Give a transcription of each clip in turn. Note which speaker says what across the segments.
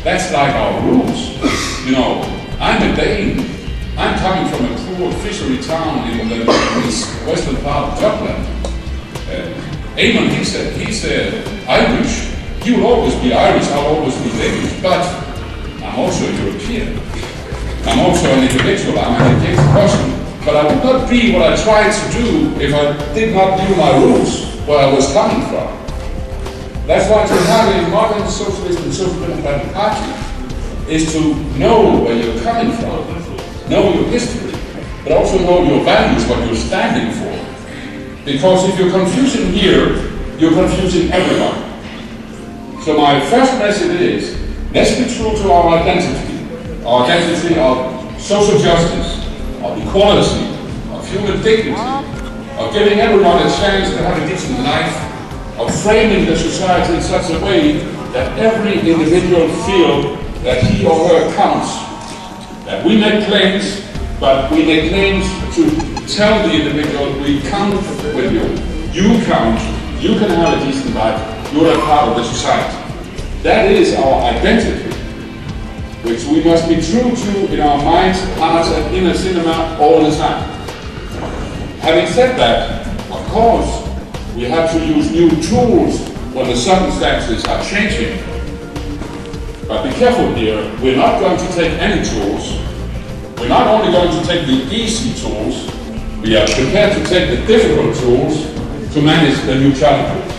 Speaker 1: That's like our roots. You know, I'm a Dane. I'm coming from a poor fishery town in the western part of Jutland. Eamon, he's Irish. He will always be Irish, I'll always be Danish, but I'm also European. I'm also an individual, I'm an engaged person. But I would not be what I tried to do if I did not knew my roots, where I was coming from. That's why to have a modern socialist and social democratic party is to know where you're coming from, know your history, but also know your values, what you're standing for. Because if you're confusing here, you're confusing everyone. So my first message is, let's be true to our identity of social justice, of equality, of human dignity, of giving everyone a chance to have a decent life, of framing the society in such a way that every individual feel that he or her counts. That we make claims, but we make claims to tell the individual we count with you. You count, you can have a decent life, you're a part of the society. That is our identity, which we must be true to in our minds, hearts, and inner cinema all the time. Having said that, of course, we have to use new tools when the circumstances are changing. But be careful here, we're not going to take any tools. We're not only going to take the easy tools, we are prepared to take the difficult tools to manage the new challenges.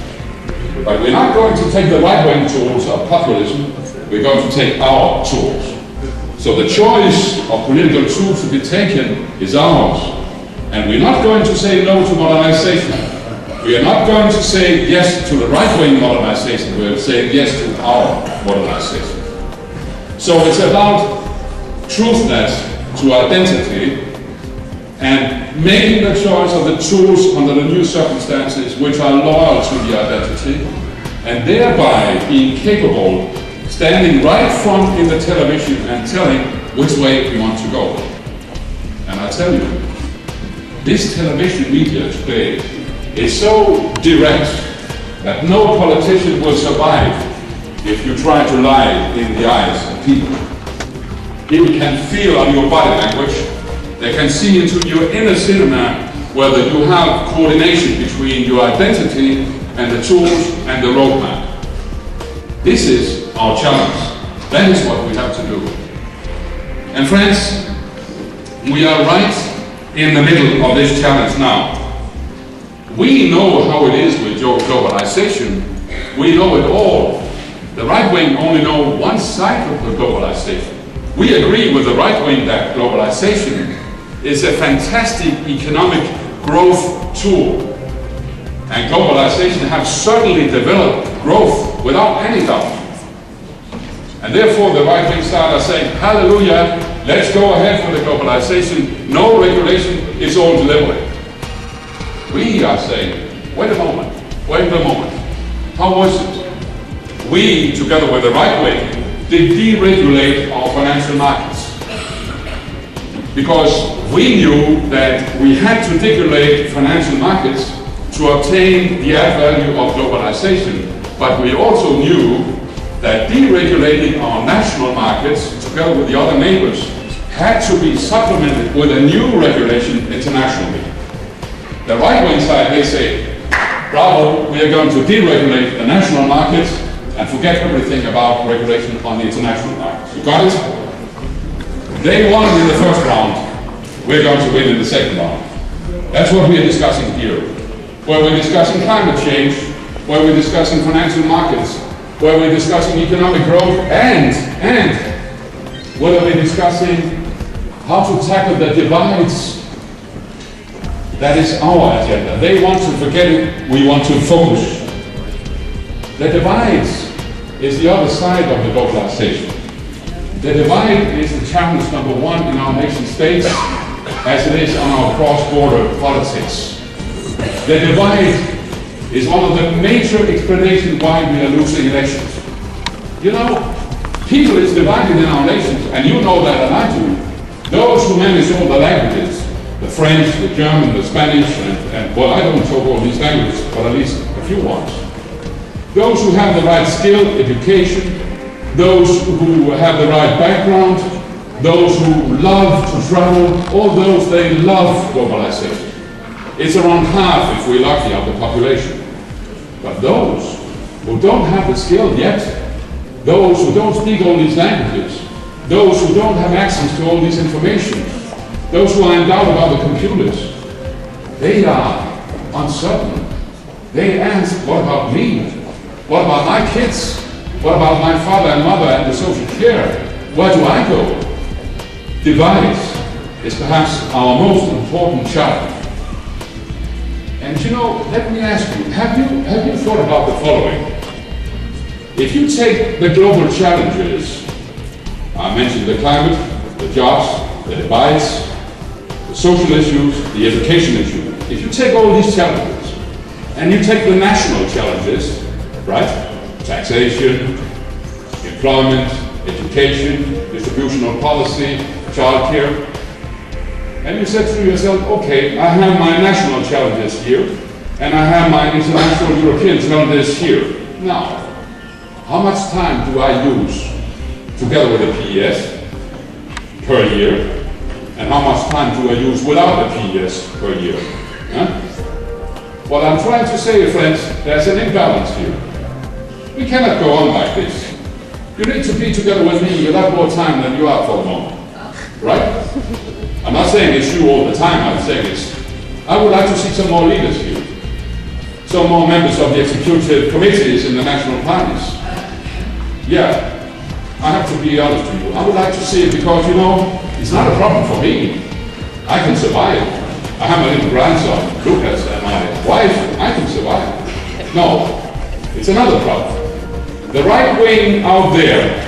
Speaker 1: But we're not going to take the right-wing tools of populism, we're going to take our tools. So the choice of political tools to be taken is ours. And we're not going to say no to modernization. We are not going to say yes to the right-wing modernization, we're saying yes to our modernization. So it's about truthness to identity and making the choice of the tools under the new circumstances which are loyal to the identity, and thereby being capable standing right front in the television and telling which way we want to go. And I tell you, this television media today is so direct that no politician will survive if you try to lie in the eyes of people. People can feel on your body language, they can see into your inner cinema whether you have coordination between your identity and the tools and the roadmap. This is our challenge. That is what we have to do. And friends, we are right in the middle of this challenge now. We know how it is with globalization. We know it all. The right wing only know one side of the globalization. We agree with the right wing that globalization is a fantastic economic growth tool. And globalization has certainly developed growth without any doubt. And therefore the right wing side are saying, hallelujah, let's go ahead for the globalization, no regulation, it's all delivery. We are saying, wait a moment. How was it? We, together with the right wing, did deregulate our financial markets. Because we knew that we had to deregulate financial markets to obtain the added value of globalization, but we also knew that deregulating our national markets, together with the other neighbors, had to be supplemented with a new regulation internationally. The right-wing side, they say, bravo, we are going to deregulate the national markets and forget everything about regulation on the international markets. You got it? They won in the first round, we're going to win in the second round. That's what we are discussing here. Where we're discussing climate change, where we're discussing financial markets, where we're discussing economic growth, and whether we're discussing how to tackle the divides. That is our agenda. They want to forget it, we want to focus. The divides is the other side of the globalization. The divide is the challenge number one in our nation states, as it is on our cross-border politics. The divide is one of the major explanations why we are losing elections. You know, people is divided in our nations, and you know that and I do. Those who manage all the languages, the French, the German, the Spanish, and well, I don't talk all these languages, but at least a few ones. Those who have the right skill, education, those who have the right background, those who love to travel, all those, they love globalization. It's around half, if we're lucky, of the population. But those who don't have the skill yet, those who don't speak all these languages, those who don't have access to all this information, those who are in doubt about the computers, they are uncertain. They ask, what about me? What about my kids? What about my father and mother and the social care? Where do I go? Device is perhaps our most important challenge. And you know, let me ask you, have you thought about the following? If you take the global challenges, I mentioned the climate, the jobs, the device, the social issues, the education issue. If you take all these challenges, and you take the national challenges, right? Taxation, employment, education, distribution of policy, childcare, and you said to yourself, okay, I have my national challenges here, and I have my international European challenges here. Now, how much time do I use together with the PES per year, and how much time do I use without the PES per year? Huh? What I'm trying to say, friends, there's an imbalance here. We cannot go on like this. You need to be together with me a lot more time than you are for the moment. Right? I'm not saying it's you all the time, I'm saying it's, I would like to see some more leaders here. Some more members of the executive committees in the national parties. Yeah, I have to be honest with you. I would like to see it because, you know, it's not a problem for me. I can survive. I have my little grandson, Lucas, and my wife. I can survive. No, it's another problem. The right wing out there,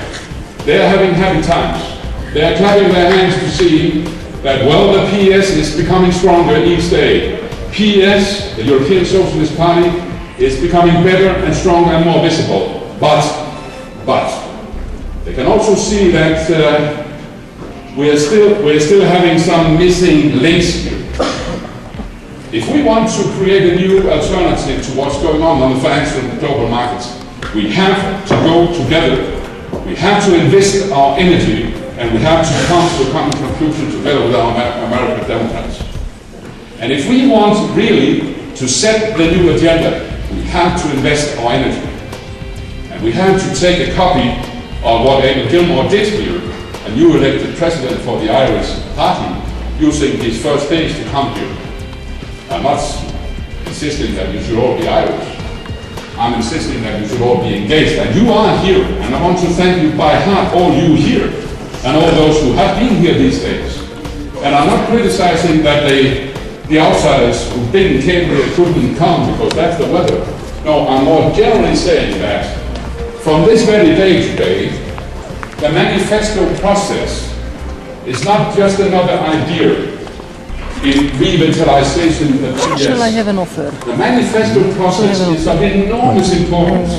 Speaker 1: they are having happy times. They are clapping their hands to see that, well, the PS is becoming stronger each day. PS, the European Socialist Party, is becoming better and stronger and more visible. But they can also see that we're still having some missing links here. If we want to create a new alternative to what's going on the financial and global markets, we have to go together. We have to invest our energy, and we have to come to a common conclusion together with our American Democrats. And if we want really to set the new agenda, we have to invest our energy. And we have to take a copy of what Eamon Gilmore did here, a new elected president for the Irish party, using his first days to come here. I'm not insisting that you should all be Irish. I'm insisting that you should all be engaged. And you are here, and I want to thank you by heart, all you here, and all those who have been here these days. And I'm not criticizing that the outsiders who didn't came here couldn't come because that's the weather. No, I'm more generally saying that from this very day today, the manifesto process is not just another idea in revitalization of the
Speaker 2: Shall I have an offer?
Speaker 1: The manifesto process is of enormous importance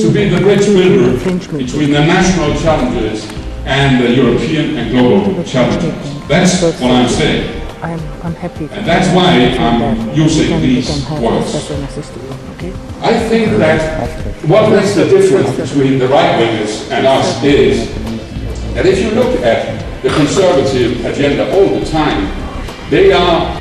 Speaker 1: to be the bridge builder between the national challenges and the European and global challenges. That's what I'm saying.
Speaker 2: I'm happy.
Speaker 1: And that's why I'm using these words. I think that what makes the difference between the right wingers and us is that if you look at the conservative agenda all the time, they are